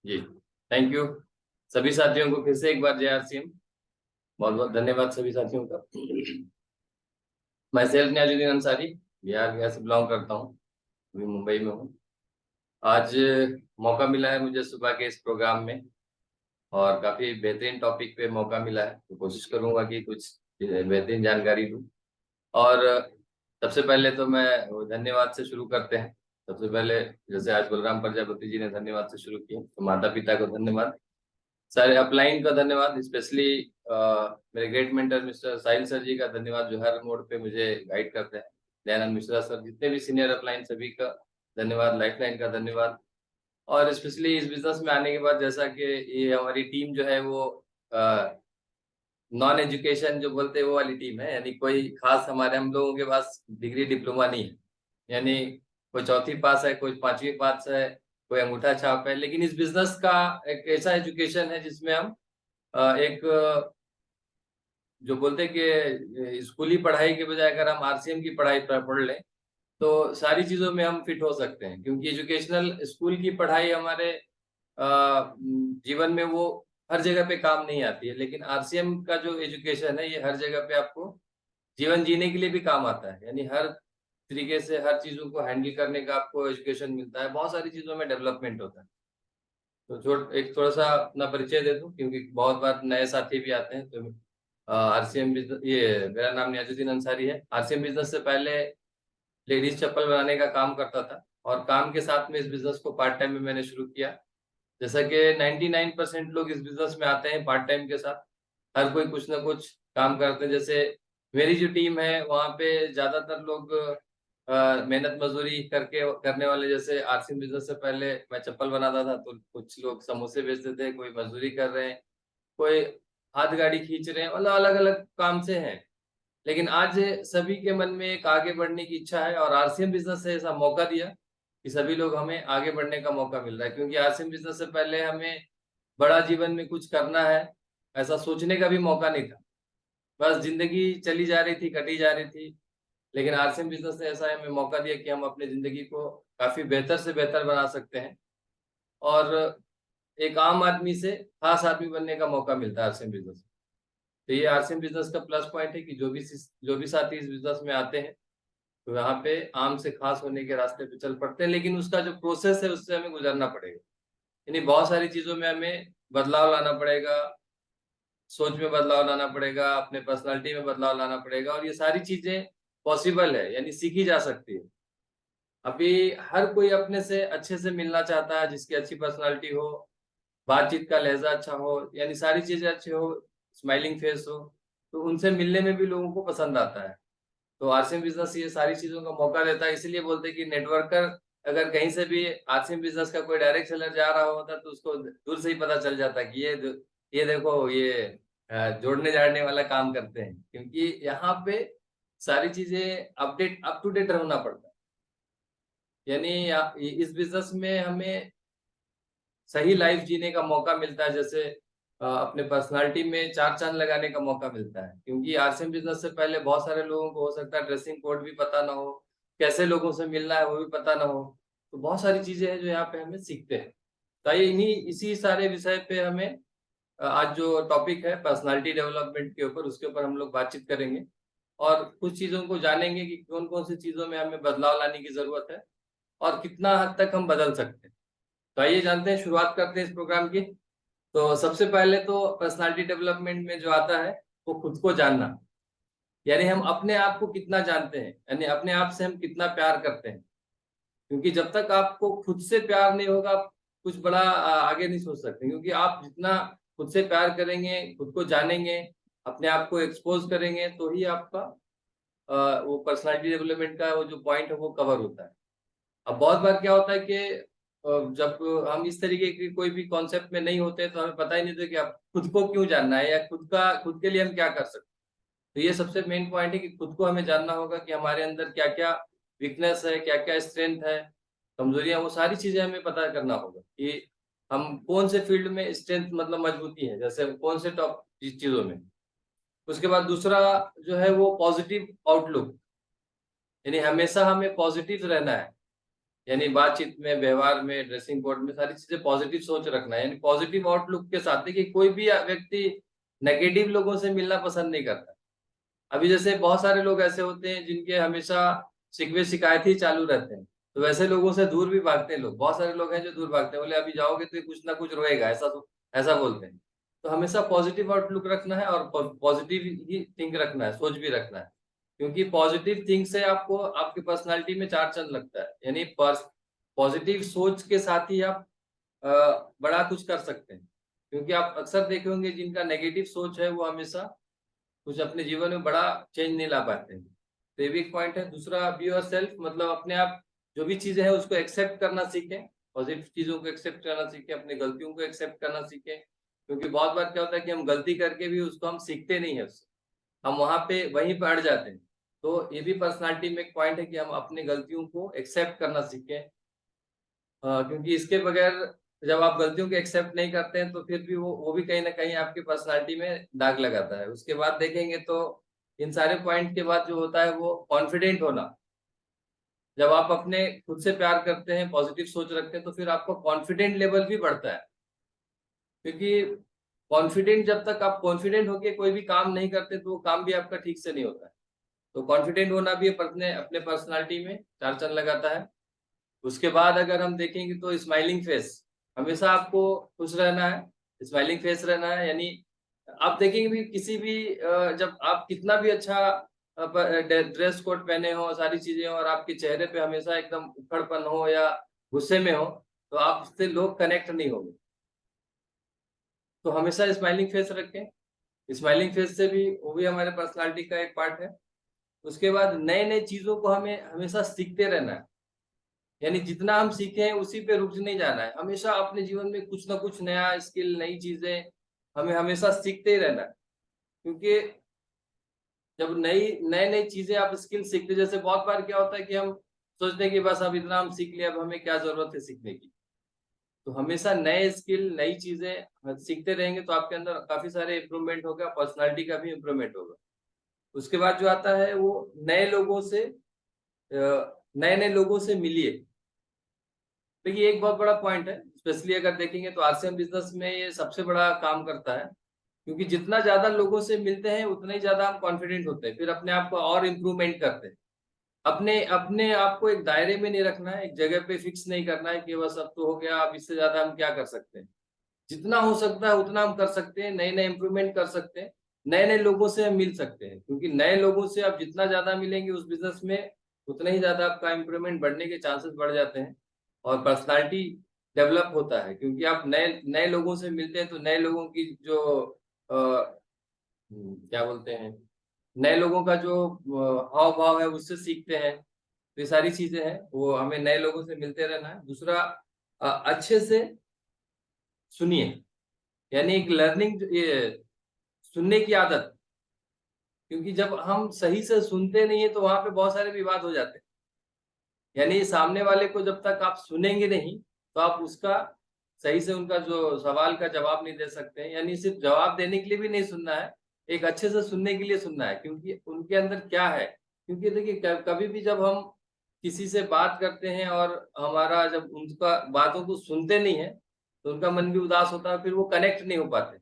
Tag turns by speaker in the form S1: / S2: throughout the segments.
S1: Ji, thank you सभी साथियों को फिर से एक बार जय आरसीएम। बहुत बहुत धन्यवाद सभी साथियों का। मैं सेल्फ न्याजुद्दीन अंसारी बिहार से बिलोंग करता हूँ, अभी मुंबई में हूँ। आज मौका मिला है मुझे सुबह के इस प्रोग्राम में और काफी बेहतरीन टॉपिक पे मौका मिला है, तो कोशिश करूंगा कि कुछ बेहतरीन जानकारी दूँ। और सबसे पहले तो मैं धन्यवाद से शुरू करते हैं। सबसे पहले जैसे आज बलराम प्रजापति जी ने धन्यवाद से शुरू किया, तो माता पिता को धन्यवाद, सारे अपलाइन का धन्यवाद, स्पेशली मेरे ग्रेट मेंटर मिस्टर साहिल सर जी का धन्यवाद, जो हर मोड पे मुझे गाइड करते हैं। दयानंद मिश्रा सर, जितने भी सीनियर अपलाइन सभी का धन्यवाद, लाइफलाइन का धन्यवाद। और स्पेशली इस बिजनेस में आने के बाद जैसा कि ये हमारी टीम जो है वो नॉन एजुकेशन जो बोलते हैं वो वाली टीम है, यानी कोई खास हमारे हम लोगों के पास डिग्री डिप्लोमा नहीं है। यानी कोई चौथी पास है, कोई पांचवी पास है, कोई अंगूठा छाप है, लेकिन इस बिजनेस का एक ऐसा एजुकेशन है जिसमें हम एक जो बोलते हैं कि स्कूली पढ़ाई के बजाय अगर हम आरसीएम की पढ़ाई पढ़ लें तो सारी चीजों में हम फिट हो सकते हैं, क्योंकि एजुकेशनल स्कूल की पढ़ाई हमारे जीवन में वो हर जगह पे काम नहीं आती है, लेकिन आरसीएम का जो एजुकेशन है ये हर जगह पे आपको जीवन जीने के लिए भी काम आता है। यानी हर तरीके से हर चीजों को हैंडल करने का आपको एजुकेशन मिलता है, बहुत सारी चीजों में डेवलपमेंट होता है। तो एक थोड़ा सा अपना परिचय दे दूं, क्योंकि बहुत बार नए साथी भी आते हैं। तो आरसीएम बिजनेस, ये मेरा नाम न्याजुद्दीन अंसारी है। आरसीएम बिजनेस से पहले लेडीज चप्पल बनाने का काम करता था, और काम के साथ में इस बिजनेस को पार्ट टाइम में मैंने शुरू किया। जैसा कि 99% लोग इस बिजनेस में आते हैं पार्ट टाइम के साथ, हर कोई कुछ ना कुछ काम करते हैं। जैसे मेरी जो टीम है वहाँ पे ज्यादातर लोग मेहनत मजदूरी करके करने वाले, जैसे आरसीएम बिजनेस से पहले मैं चप्पल बनाता था, तो कुछ लोग समोसे बेचते थे, कोई मजदूरी कर रहे हैं, कोई हाथ गाड़ी खींच रहे हैं, मतलब अलग अलग काम से हैं। लेकिन आज सभी के मन में एक आगे बढ़ने की इच्छा है, और आरसीएम बिजनेस ने ऐसा मौका दिया कि सभी लोग हमें आगे बढ़ने का मौका मिल रहा है। क्योंकि आरसीएम बिजनेस से पहले हमें बड़ा जीवन में कुछ करना है ऐसा सोचने का भी मौका नहीं था, बस जिंदगी चली जा रही थी, कटी जा रही थी। लेकिन आरसीएम बिजनेस ने ऐसा हमें मौका दिया कि हम अपनी जिंदगी को काफी बेहतर से बेहतर बना सकते हैं, और एक आम आदमी से खास आदमी बनने का मौका मिलता है आरसीएम बिजनेस। तो ये आरसीएम बिजनेस का प्लस पॉइंट है कि जो भी साथी इस बिजनेस में आते हैं तो यहाँ पे आम से खास होने के रास्ते पे चल पड़ते हैं, लेकिन उसका जो प्रोसेस है उससे हमें गुजरना पड़ेगा। यानी बहुत सारी चीजों में हमें बदलाव लाना पड़ेगा, सोच में बदलाव लाना पड़ेगा, अपने पर्सनालिटी में बदलाव लाना पड़ेगा, और ये सारी चीजें पॉसिबल है, यानी सीखी जा सकती है। अभी हर कोई अपने से अच्छे से मिलना चाहता है, जिसकी अच्छी पर्सनालिटी हो, बातचीत का लहजा अच्छा हो, यानी सारी चीजें अच्छी हो, स्माइलिंग फेस हो, तो उनसे मिलने में भी लोगों को पसंद आता है। तो आरसीएम बिजनेस ये सारी चीजों का मौका देता है, इसलिए बोलते हैं कि नेटवर्कर अगर कहीं से भी आरसीएम बिजनेस का कोई डायरेक्ट सेलर जा रहा होता है तो उसको दूर से ही पता चल जाता है कि ये देखो ये जोड़ने जाड़ने वाला काम करते हैं, क्योंकि यहाँ पे सारी चीजें अप टू डेट रहना पड़ता है। यानी इस बिजनेस में हमें सही लाइफ जीने का मौका मिलता है, जैसे अपने पर्सनालिटी में चार चांद लगाने का मौका मिलता है। क्योंकि आरसीएम बिजनेस से पहले बहुत सारे लोगों को हो सकता है ड्रेसिंग कोड भी पता ना हो, कैसे लोगों से मिलना है वो भी पता ना हो, तो बहुत सारी चीजें हैं जो यहाँ पे हमें सीखते हैं। तो ये इन्हीं इसी सारे विषय पे हमें आज जो टॉपिक है पर्सनालिटी डेवलपमेंट के ऊपर, उसके ऊपर हम लोग बातचीत करेंगे और कुछ चीजों को जानेंगे कि कौन कौन सी चीजों में हमें बदलाव लाने की जरूरत है और कितना हद तक हम बदल सकते हैं। तो आइए जानते हैं, शुरुआत करते हैं इस प्रोग्राम की। तो सबसे पहले तो पर्सनालिटी डेवलपमेंट में जो आता है वो खुद को जानना, यानी हम अपने आप को कितना जानते हैं, यानी अपने आप से हम कितना प्यार करते हैं। क्योंकि जब तक आपको खुद से प्यार नहीं होगा आप कुछ बड़ा आगे नहीं सोच सकते। क्योंकि आप जितना खुद से प्यार करेंगे, खुद को जानेंगे, अपने आप को एक्सपोज करेंगे, तो ही आपका वो पर्सनालिटी डेवलपमेंट का वो जो पॉइंट है वो कवर होता है। अब बहुत बार क्या होता है कि जब हम इस तरीके की कोई भी कॉन्सेप्ट में नहीं होते तो हमें पता ही नहीं था कि आप खुद को क्यों जानना है या खुद के लिए हम क्या कर सकते हैं। तो ये सबसे मेन पॉइंट है कि खुद को हमें जानना होगा कि हमारे अंदर क्या क्या वीकनेस है, क्या क्या स्ट्रेंथ है, कमजोरियां, वो सारी चीजें हमें पता करना होगा कि हम कौन से फील्ड में स्ट्रेंथ मतलब मजबूती है, जैसे कौन से टॉप चीजों में। उसके बाद दूसरा जो है वो पॉजिटिव आउटलुक, यानी हमेशा हमें पॉजिटिव रहना है। यानी बातचीत में, व्यवहार में, ड्रेसिंग कोड में सारी चीजें पॉजिटिव सोच रखना है, यानी पॉजिटिव आउटलुक के साथ। देखिए कोई भी व्यक्ति नेगेटिव लोगों से मिलना पसंद नहीं करता। अभी जैसे बहुत सारे लोग ऐसे होते हैं जिनके हमेशा शिकवे शिकायत ही चालू रहते हैं, तो वैसे लोगों से दूर भी भागते हैं लोग। बहुत सारे लोग हैं जो दूर भागते हैं, बोले अभी जाओगे तो ये कुछ ना कुछ रोएगा, ऐसा बोलते हैं। तो हमेशा पॉजिटिव आउटलुक रखना है और पॉजिटिव ही थिंक रखना है, सोच भी रखना है, क्योंकि पॉजिटिव थिंक से आपको आपकी पर्सनालिटी में चार चांद लगता है। यानी पॉजिटिव सोच के साथ ही आप बड़ा कुछ कर सकते हैं, क्योंकि आप अक्सर देखे होंगे जिनका नेगेटिव सोच है वो हमेशा कुछ अपने जीवन में बड़ा चेंज नहीं ला पाते हैं। तो ये भी एक पॉइंट है। दूसरा, बी योर सेल्फ, मतलब अपने आप जो भी चीजें हैं उसको एक्सेप्ट करना सीखें, पॉजिटिव चीजों को एक्सेप्ट करना सीखें, अपनी गलतियों को एक्सेप्ट करना सीखें, क्योंकि बहुत बार क्या होता है कि हम गलती करके भी उसको हम सीखते नहीं है उससे, हम वहां पे वहीं पर अड़ जाते हैं। तो ये भी पर्सनालिटी में एक पॉइंट है कि हम अपनी गलतियों को एक्सेप्ट करना सीखें, क्योंकि इसके बगैर जब आप गलतियों को एक्सेप्ट नहीं करते हैं तो फिर भी वो भी कहीं ना कहीं आपकी पर्सनालिटी में दाग लगाता है। उसके बाद देखेंगे तो इन सारे पॉइंट के बाद जो होता है वो कॉन्फिडेंट होना। जब आप अपने खुद से प्यार करते हैं, पॉजिटिव सोच रखते हैं, तो फिर आपका कॉन्फिडेंट लेवल भी बढ़ता है, क्योंकि कॉन्फिडेंट जब तक आप कॉन्फिडेंट होके कोई भी काम नहीं करते तो वो काम भी आपका ठीक से नहीं होता है। तो कॉन्फिडेंट होना भी अपने अपने पर्सनालिटी में चार चांद लगाता है। उसके बाद अगर हम देखेंगे तो स्माइलिंग फेस, हमेशा आपको खुश रहना है, स्माइलिंग फेस रहना है। यानी आप देखेंगे भी किसी भी जब आप कितना भी अच्छा ड्रेस कोड पहने हो, सारी चीजें हो, और आपके चेहरे पे हमेशा एकदम उखड़पन हो या गुस्से में हो, तो आपसे लोग कनेक्ट नहीं होंगे। तो हमेशा स्माइलिंग फेस रखें, स्माइलिंग फेस से भी वो भी हमारे पर्सनालिटी का एक पार्ट है। उसके बाद नए नए चीजों को हमें हमेशा सीखते रहना है, यानी जितना हम सीखे हैं उसी पे रुक नहीं जाना है। हमेशा अपने जीवन में कुछ ना कुछ नया स्किल, नई चीजें हमें हमेशा सीखते ही रहना है, क्योंकि जब नई नई चीजें आप स्किल सीखते, जैसे बहुत बार क्या होता है कि हम सोचते हैं कि बस अब इतना हम सीख लिया, अब हमें क्या जरूरत है सीखने की। तो हमेशा नए स्किल, नई चीजें सीखते रहेंगे तो आपके अंदर काफी सारे इम्प्रूवमेंट होगा, पर्सनालिटी का भी इम्प्रूवमेंट होगा। उसके बाद जो आता है वो नए नए लोगों से मिलिए। देखिए एक बहुत बड़ा पॉइंट है, स्पेशली अगर देखेंगे तो आरसीएम बिजनेस में ये सबसे बड़ा काम करता है, क्योंकि जितना ज्यादा लोगों से मिलते हैं उतना ही ज्यादा हम कॉन्फिडेंट होते हैं, फिर अपने आप को और इम्प्रूवमेंट करते हैं। अपने अपने आप को एक दायरे में नहीं रखना है, एक जगह पे फिक्स नहीं करना है कि बस अब तो हो गया, अब इससे ज्यादा हम क्या कर सकते हैं। जितना हो सकता है उतना हम कर सकते हैं, नए नए इम्प्रूवमेंट कर सकते हैं, नए नए लोगों से हम मिल सकते हैं, क्योंकि नए लोगों से आप जितना ज्यादा मिलेंगे उस बिजनेस में उतना ही ज्यादा आपका इम्प्रूवमेंट बढ़ने के चांसेस बढ़ जाते हैं और पर्सनालिटी डेवलप होता है। क्योंकि आप नए नए लोगों से मिलते हैं तो नए लोगों की जो क्या बोलते हैं, नए लोगों का जो हाव भाव है उससे सीखते हैं। तो ये सारी चीजें हैं, वो हमें नए लोगों से मिलते रहना है। दूसरा, अच्छे से सुनिए, यानी एक लर्निंग, ये सुनने की आदत, क्योंकि जब हम सही से सुनते नहीं है तो वहां पे बहुत सारे विवाद हो जाते हैं। यानी सामने वाले को जब तक आप सुनेंगे नहीं तो आप उसका सही से उनका जो सवाल का जवाब नहीं दे सकते हैं। यानी सिर्फ जवाब देने के लिए भी नहीं सुनना है, एक अच्छे से सुनने के लिए सुनना है, क्योंकि उनके अंदर क्या है। क्योंकि देखिए कभी भी जब हम किसी से बात करते हैं और हमारा जब उनका बातों को सुनते नहीं है तो उनका मन भी उदास होता है, फिर वो कनेक्ट नहीं हो पाते।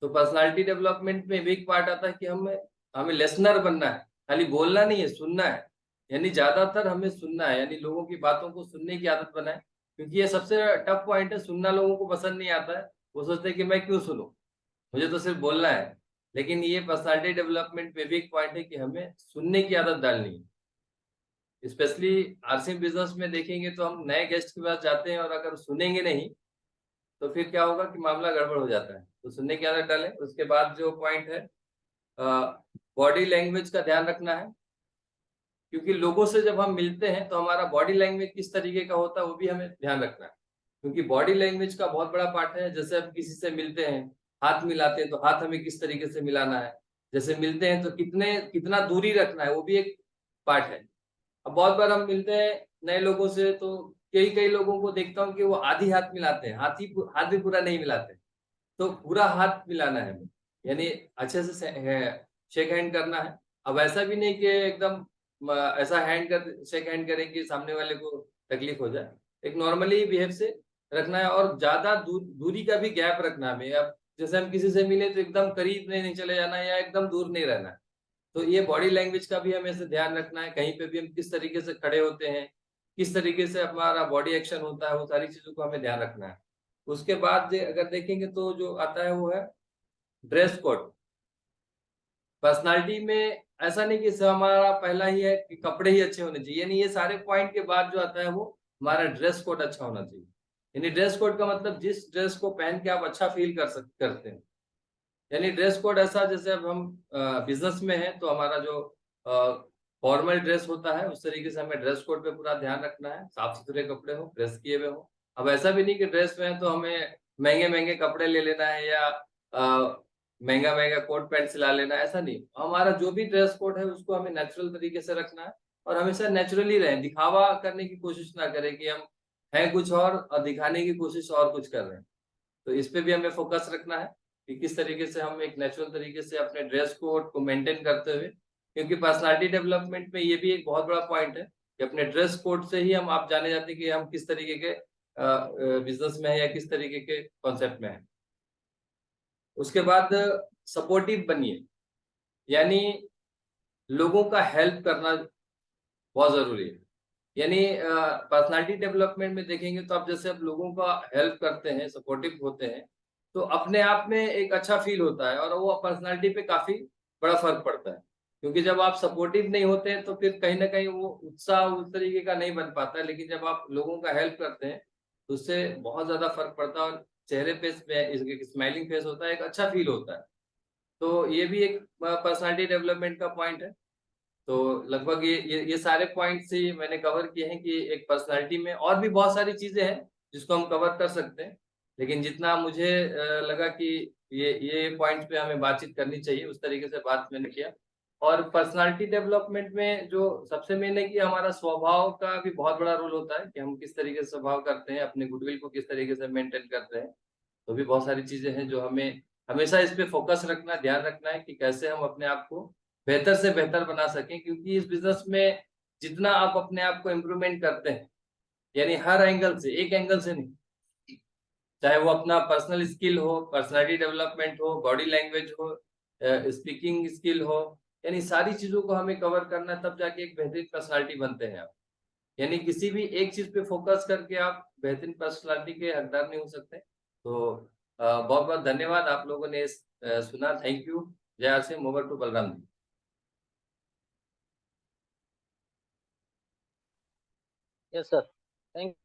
S1: तो पर्सनालिटी डेवलपमेंट में भी एक पार्ट आता है कि हमें हमें लिसनर बनना है, खाली बोलना नहीं है, सुनना है। यानी ज्यादातर हमें सुनना है, यानी लोगों की बातों को सुनने की आदत बनाए, क्योंकि ये सबसे टफ पॉइंट है। सुनना लोगों को पसंद नहीं आता है, वो सोचते हैं कि मैं क्यों सुनूं, मुझे तो सिर्फ बोलना है। लेकिन ये पर्सनालिटी डेवलपमेंट में भी एक पॉइंट है कि हमें सुनने की आदत डालनी है। स्पेशली आरसीएम बिजनेस में देखेंगे तो हम नए गेस्ट के पास जाते हैं और अगर सुनेंगे नहीं तो फिर क्या होगा कि मामला गड़बड़ हो जाता है। तो सुनने की आदत डालें। उसके बाद जो पॉइंट है, बॉडी लैंग्वेज का ध्यान रखना है, क्योंकि लोगों से जब हम मिलते हैं तो हमारा बॉडी लैंग्वेज किस तरीके का होता है वो भी हमें ध्यान रखना है, क्योंकि बॉडी लैंग्वेज का बहुत बड़ा पार्ट है। जैसे हम किसी से मिलते हैं, हाथ मिलाते हैं, तो हाथ हमें किस तरीके से मिलाना है। जैसे मिलते हैं तो कितना दूरी रखना है, वो भी एक पार्ट है। अब बहुत बार हम मिलते हैं नए लोगों से तो कई कई लोगों को देखता हूँ कि वो आधी हाथ मिलाते हैं, हाथ भी पूरा नहीं मिलाते। तो पूरा हाथ मिलाना है हमें, यानी अच्छे से शेक हैंड करना है। अब ऐसा भी नहीं कि एकदम ऐसा शेक हैंड करें कि सामने वाले को तकलीफ हो जाए, एक नॉर्मली बिहेव से रखना है और ज्यादा दूरी का भी गैप रखना है हमें। अब जैसे हम किसी से मिले तो एकदम करीब नहीं चले जाना या एकदम दूर नहीं रहना है। तो ये बॉडी लैंग्वेज का भी हमें से ध्यान रखना है, कहीं पे भी हम किस तरीके से खड़े होते हैं, किस तरीके से हमारा बॉडी एक्शन होता है, वो सारी चीजों को हमें ध्यान रखना है। उसके बाद अगर देखेंगे तो जो आता है वो है ड्रेस कोड। पर्सनालिटी में ऐसा नहीं कि सब हमारा पहला ही है कि कपड़े ही अच्छे होने चाहिए, यानी ये सारे पॉइंट के बाद जो आता है वो हमारा ड्रेस कोड अच्छा होना चाहिए। यानी ड्रेस कोड का मतलब जिस ड्रेस को पहन के आप अच्छा फील करते हैं। यानी ड्रेस कोड ऐसा, जैसे अब हम बिजनेस में हैं तो हमारा जो फॉर्मल ड्रेस होता है उस तरीके से हमें ड्रेस कोड पे पूरा ध्यान रखना है, साफ सुथरे कपड़े हो, प्रेस किए हुए हो। अब ऐसा भी नहीं कि ड्रेस में है तो हमें महंगे महंगे कपड़े ले लेना है या महंगा महंगा कोट पैंट सिला लेना है, ऐसा नहीं। हमारा जो भी ड्रेस कोड है उसको हमें नेचुरल तरीके से रखना है और हमेशा नेचुरली रहें, दिखावा करने की कोशिश ना करें कि हम हैं कुछ और दिखाने की कोशिश और कुछ कर रहे हैं। तो इस पे भी हमें फोकस रखना है कि किस तरीके से हम एक नेचुरल तरीके से अपने ड्रेस कोड को मेंटेन करते हुए, क्योंकि पर्सनालिटी डेवलपमेंट में ये भी एक बहुत बड़ा पॉइंट है कि अपने ड्रेस कोड से ही हम आप जाने जाते हैं कि हम किस तरीके के बिजनेस में है या किस तरीके के कॉन्सेप्ट में है। उसके बाद सपोर्टिव बनिए, यानी लोगों का हेल्प करना बहुत जरूरी है। यानी पर्सनालिटी डेवलपमेंट में देखेंगे तो आप जैसे आप लोगों का हेल्प करते हैं, सपोर्टिव होते हैं, तो अपने आप में एक अच्छा फील होता है और वो पर्सनालिटी पे काफी बड़ा फर्क पड़ता है। क्योंकि जब आप सपोर्टिव नहीं होते हैं तो फिर कहीं ना कहीं वो उत्साह उस तरीके का नहीं बन पाता है, लेकिन जब आप लोगों का हेल्प करते हैं तो उससे बहुत ज्यादा फर्क पड़ता है और चेहरे पे स्माइलिंग फेस होता है, एक अच्छा फील होता है। तो ये भी एक पर्सनालिटी डेवलपमेंट का पॉइंट है। तो लगभग ये सारे पॉइंट्स ही मैंने कवर किए हैं कि एक पर्सनालिटी में और भी बहुत सारी चीजें हैं जिसको हम कवर कर सकते हैं, लेकिन जितना मुझे लगा कि ये पॉइंट्स पे हमें बातचीत करनी चाहिए उस तरीके से बात मैंने किया। और पर्सनालिटी डेवलपमेंट में जो सबसे मेन है कि हमारा स्वभाव का भी बहुत बड़ा रोल होता है कि हम किस तरीके से स्वभाव करते हैं, अपने गुडविल को किस तरीके से मेंटेन करते हैं। तो भी बहुत सारी चीजें हैं जो हमें हमेशा इस पे फोकस रखना, ध्यान रखना है कि कैसे हम अपने आप को बेहतर से बेहतर बना सकें, क्योंकि इस बिजनेस में जितना आप अपने आप को इम्प्रूवमेंट करते हैं, यानी हर एंगल से, एक एंगल से नहीं, चाहे वो अपना पर्सनल स्किल हो, पर्सनालिटी डेवलपमेंट हो, बॉडी लैंग्वेज हो, स्पीकिंग स्किल हो, यानी सारी चीजों को हमें कवर करना है, तब जाके एक बेहतरीन पर्सनालिटी बनते हैं आप। यानी किसी भी एक चीज पे फोकस करके आप बेहतरीन पर्सनालिटी के हकदार नहीं हो सकते। तो बहुत बहुत धन्यवाद, आप लोगों ने सुना। Thank you. Jai R Singh, over to Balram ji.
S2: Yes sir, thank